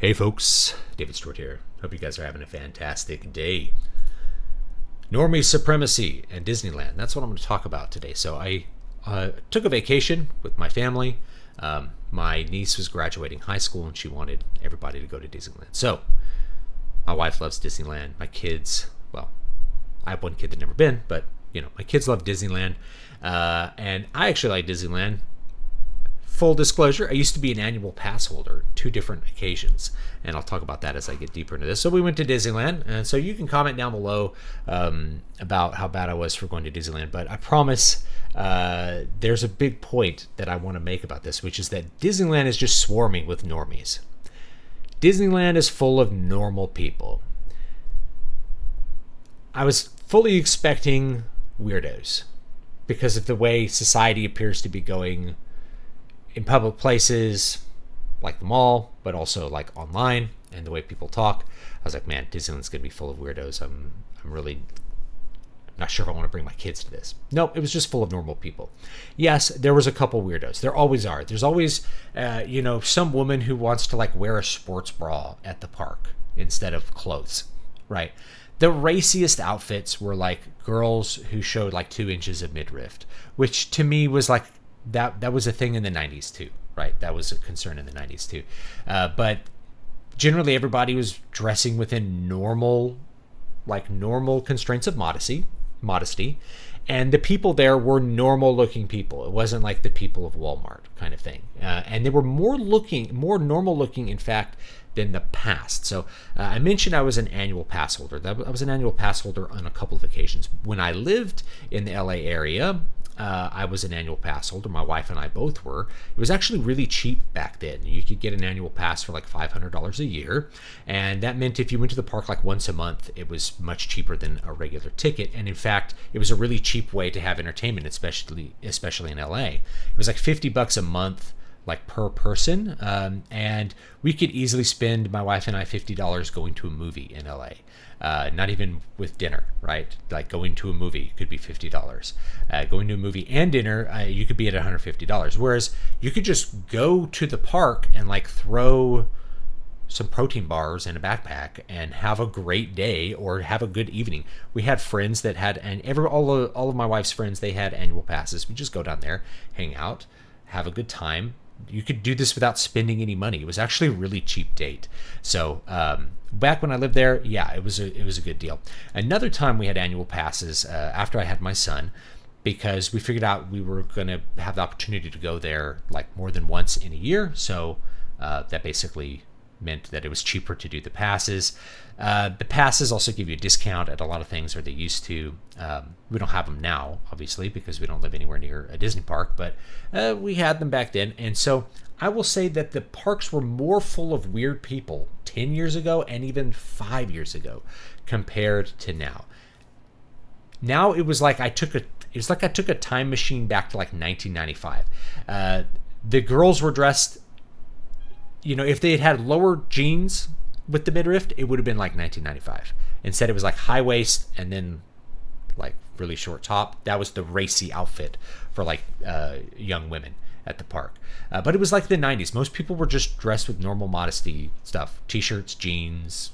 Hey folks, David Stewart here. Hope you guys are having a fantastic day. Normie, Supremacy, and Disneyland. That's what I'm going to talk about today. So I took a vacation with my family. My niece was graduating high school and she wanted everybody to go to Disneyland. So my wife loves Disneyland. My kids, well, I have one kid that never been, but my kids love Disneyland. And I actually like Disneyland. Full disclosure, I used to be an annual pass holder, 2 different occasions, and I'll talk about that as I get deeper into this. So we went to Disneyland, and so you can comment down below about how bad I was for going to Disneyland, but I promise there's a big point that I want to make about this, which is that Disneyland is just swarming with normies. Disneyland is full of normal people. I was fully expecting weirdos because of the way society appears to be going in public places like the mall, but also like online and the way people talk. I was like, man, Disneyland's gonna be full of weirdos. I'm really not sure if I want to bring my kids to this. Nope, it was just full of normal people. Yes, there was a couple weirdos. There always are. There's always some woman who wants to like wear a sports bra at the park instead of clothes, right? The raciest outfits were like girls who showed like 2 inches of midriff, which to me was like that was a thing in the 90s too, right? That was a concern in the 90s too. But generally everybody was dressing within normal constraints of modesty. And the people there were normal looking people. It wasn't like the people of Walmart kind of thing. And they were more normal looking, in fact, than the past. So I mentioned I was an annual pass holder. I was an annual pass holder on a couple of occasions. When I lived in the LA area, I was an annual pass holder. My wife and I both were. It was actually really cheap back then. You could get an annual pass for like $500 a year. And that meant if you went to the park like once a month, it was much cheaper than a regular ticket. And in fact, it was a really cheap way to have entertainment, especially in LA. It was like $50 a month, like per person. And we could easily spend, my wife and I, $50 going to a movie in LA. Not even with dinner, right? Like going to a movie could be $50. Going to a movie and dinner, you could be at $150. Whereas you could just go to the park and like throw some protein bars in a backpack and have a great day or have a good evening. We had friends that had, and all of my wife's friends, they had annual passes. We just go down there, hang out, have a good time. You could do this without spending any money. It was actually a really cheap date. So back when I lived there, yeah, it was a good deal. Another time we had annual passes after I had my son, because we figured out we were going to have the opportunity to go there like more than once in a year. So that basically meant that it was cheaper to do the passes. The passes also give you a discount at a lot of things, or they used to. We don't have them now, obviously, because we don't live anywhere near a Disney park, but we had them back then. And so I will say that the parks were more full of weird people 10 years ago and even 5 years ago compared to now. Now it was like I took a time machine back to like 1995. The girls were dressed, if they had lower jeans with the midriff, it would have been like 1995. Instead, it was like high waist and then like really short top. That was the racy outfit for like young women at the park. But it was like the 90s. Most people were just dressed with normal modesty stuff. T-shirts, jeans,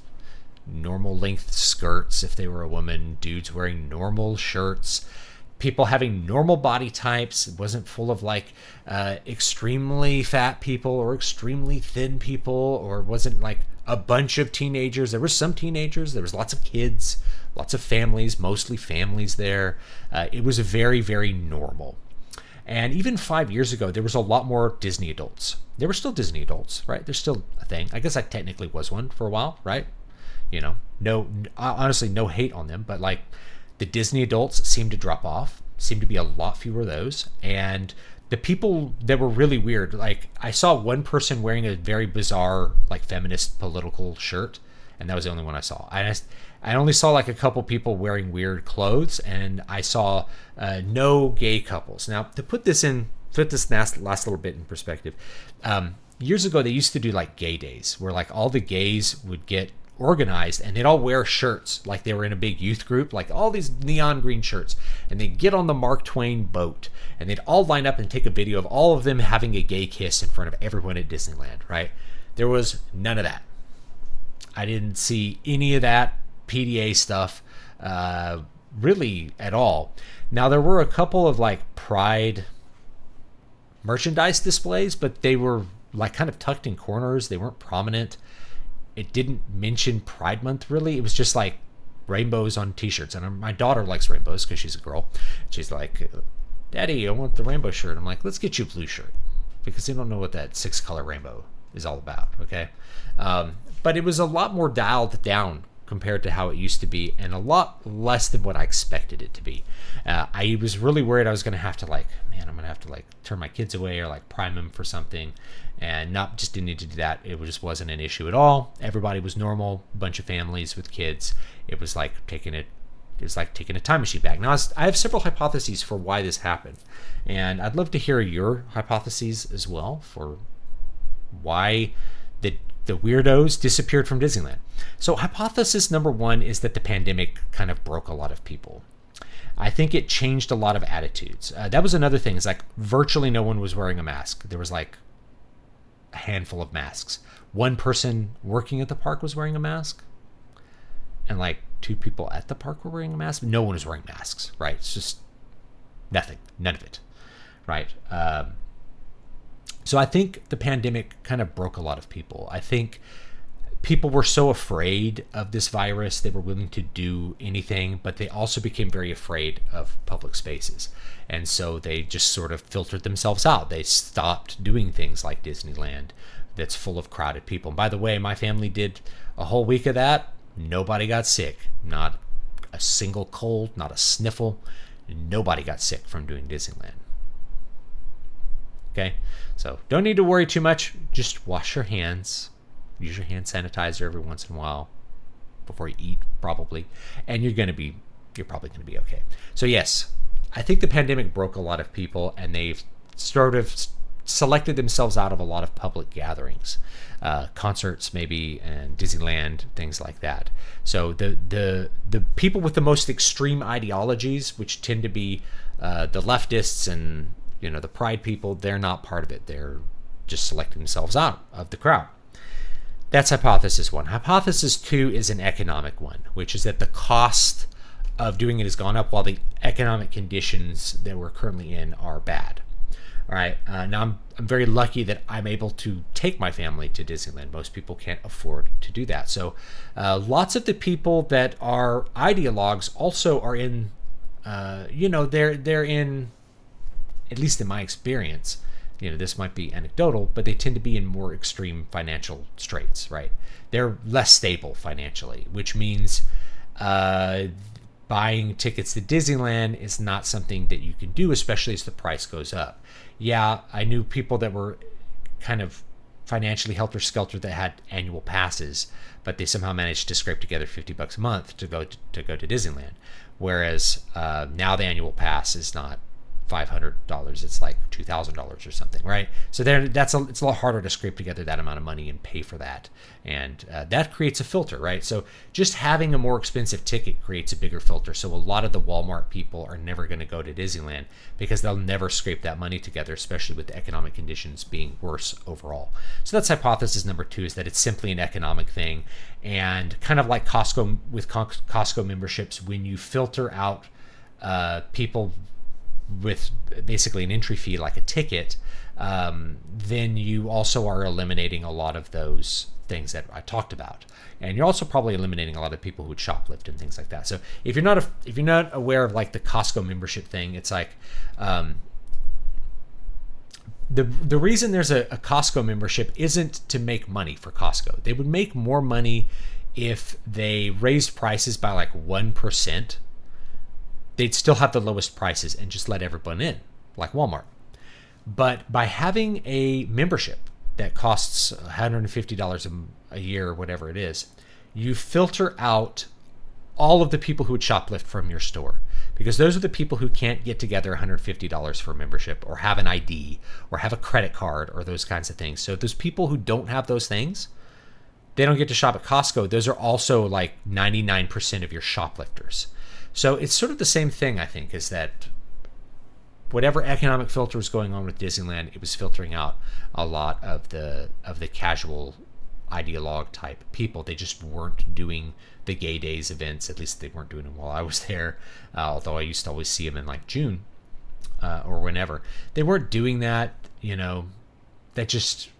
normal length skirts if they were a woman. Dudes wearing normal shirts. People having normal body types. It wasn't full of like extremely fat people or extremely thin people, or it wasn't like a bunch of teenagers. There were some teenagers. There was lots of kids, lots of families, mostly families there. It was very, very normal. And even 5 years ago, there was a lot more Disney adults. There were still Disney adults, right? There's still a thing. I guess I technically was one for a while, right? No, honestly, no hate on them, but like the Disney adults seemed to drop off, seemed to be a lot fewer of those. And the people that were really weird, like I saw one person wearing a very bizarre, like feminist political shirt, and that was the only one I saw. I only saw like a couple people wearing weird clothes, and I saw no gay couples. Now, to put this last little bit in perspective, years ago they used to do like gay days, where like all the gays would get organized and they'd all wear shirts like they were in a big youth group, like all these neon green shirts, and they'd get on the Mark Twain boat and they'd all line up and take a video of all of them having a gay kiss in front of everyone at Disneyland, right? There was none of that. I didn't see any of that PDA stuff really at all. Now, there were a couple of like Pride merchandise displays, but they were like kind of tucked in corners. They weren't prominent. It didn't mention Pride Month really. It was just like rainbows on t-shirts. And my daughter likes rainbows because she's a girl. She's like, Daddy, I want the rainbow shirt. I'm like, let's get you a blue shirt, because they don't know what that 6-color rainbow is all about. Okay. But it was a lot more dialed down compared to how it used to be, and a lot less than what I expected it to be. I was really worried I was going to have to I'm going to have to turn my kids away or prime them for something, and didn't need to do that. It just wasn't an issue at all. Everybody was normal, a bunch of families with kids. It was like taking a time machine back. Now, I have several hypotheses for why this happened, and I'd love to hear your hypotheses as well for why the weirdos disappeared from Disneyland. So hypothesis number one is that the pandemic kind of broke a lot of people. I think it changed a lot of attitudes. That was another thing, is virtually no one was wearing a mask. There was a handful of masks. One person working at the park was wearing a mask, and 2 people at the park were wearing a mask. No one was wearing masks, right? It's just nothing, none of it, right? So I think the pandemic kind of broke a lot of people. I think people were so afraid of this virus, they were willing to do anything, but they also became very afraid of public spaces. And so they just sort of filtered themselves out. They stopped doing things like Disneyland that's full of crowded people. And by the way, my family did a whole week of that. Nobody got sick. Not a single cold, not a sniffle. Nobody got sick from doing Disneyland. Okay, so don't need to worry too much. Just wash your hands. Use your hand sanitizer every once in a while before you eat, probably, and you're probably going to be okay. So yes, I think the pandemic broke a lot of people, and they've sort of selected themselves out of a lot of public gatherings, concerts maybe, and Disneyland, things like that. So the people with the most extreme ideologies, which tend to be the leftists and the Pride people, they're not part of it. They're just selecting themselves out of the crowd. That's hypothesis one. Hypothesis two is an economic one, which is that the cost of doing it has gone up while the economic conditions that we're currently in are bad. All right. Now I'm very lucky that I'm able to take my family to Disneyland. Most people can't afford to do that. So lots of the people that are ideologues also are in, they're in, at least in my experience, this might be anecdotal, but they tend to be in more extreme financial straits, right? They're less stable financially, which means buying tickets to Disneyland is not something that you can do, especially as the price goes up. Yeah, I knew people that were kind of financially helter-skelter that had annual passes, but they somehow managed to scrape together $50 a month to go to Disneyland. Whereas now the annual pass is not $500, it's $2,000 or something, right? So it's a lot harder to scrape together that amount of money and pay for that, and that creates a filter, right? So just having a more expensive ticket creates a bigger filter. So a lot of the Walmart people are never going to go to Disneyland because they'll never scrape that money together, especially with the economic conditions being worse overall. So that's hypothesis number two, is that it's simply an economic thing, and kind of like Costco with Costco memberships, when you filter out people with basically an entry fee like a ticket, then you also are eliminating a lot of those things that I talked about, and you're also probably eliminating a lot of people who would shoplift and things like that. So if you're not aware of the Costco membership thing, it's the reason there's a Costco membership isn't to make money for Costco. They would make more money if they raised prices by 1%. They'd still have the lowest prices and just let everyone in, like Walmart. But by having a membership that costs $150 a year or whatever it is, you filter out all of the people who would shoplift from your store, because those are the people who can't get together $150 for a membership, or have an ID, or have a credit card, or those kinds of things. So those people who don't have those things, they don't get to shop at Costco. Those are also 99% of your shoplifters. So it's sort of the same thing, I think, is that whatever economic filter was going on with Disneyland, it was filtering out a lot of the casual ideologue type people. They just weren't doing the gay days events. At least they weren't doing them while I was there, although I used to always see them in like June or whenever. They weren't doing that, that just,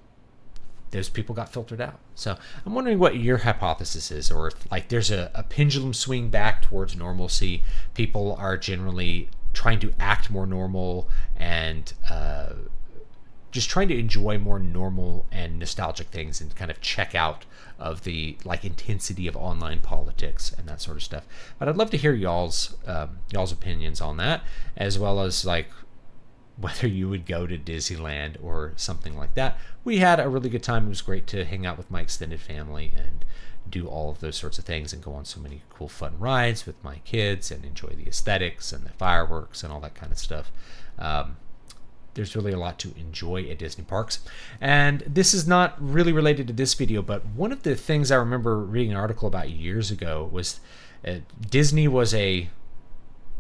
those people got filtered out. So I'm wondering what your hypothesis is, or if like there's a pendulum swing back towards normalcy. People are generally trying to act more normal and just trying to enjoy more normal and nostalgic things and kind of check out of the like intensity of online politics and that sort of stuff. But I'd love to hear y'all's opinions on that, as well as like whether you would go to Disneyland or something like that. We had a really good time. It was great to hang out with my extended family and do all of those sorts of things and go on so many cool fun rides with my kids and enjoy the aesthetics and the fireworks and all that kind of stuff. There's really a lot to enjoy at Disney parks. And this is not really related to this video, but one of the things I remember reading an article about years ago was Disney was a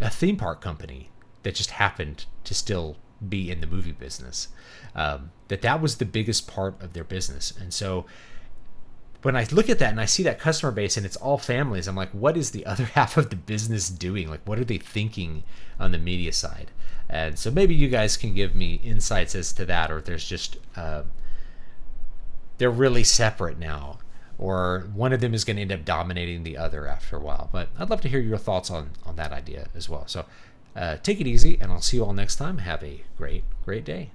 theme park company that just happened to still be in the movie business. That was the biggest part of their business. And so when I look at that and I see that customer base and it's all families, I'm like, what is the other half of the business doing? Like, what are they thinking on the media side? And so maybe you guys can give me insights as to that, or if there's just they're really separate now, or one of them is going to end up dominating the other after a while. But I'd love to hear your thoughts on that idea as well. So take it easy, and I'll see you all next time. Have a great day.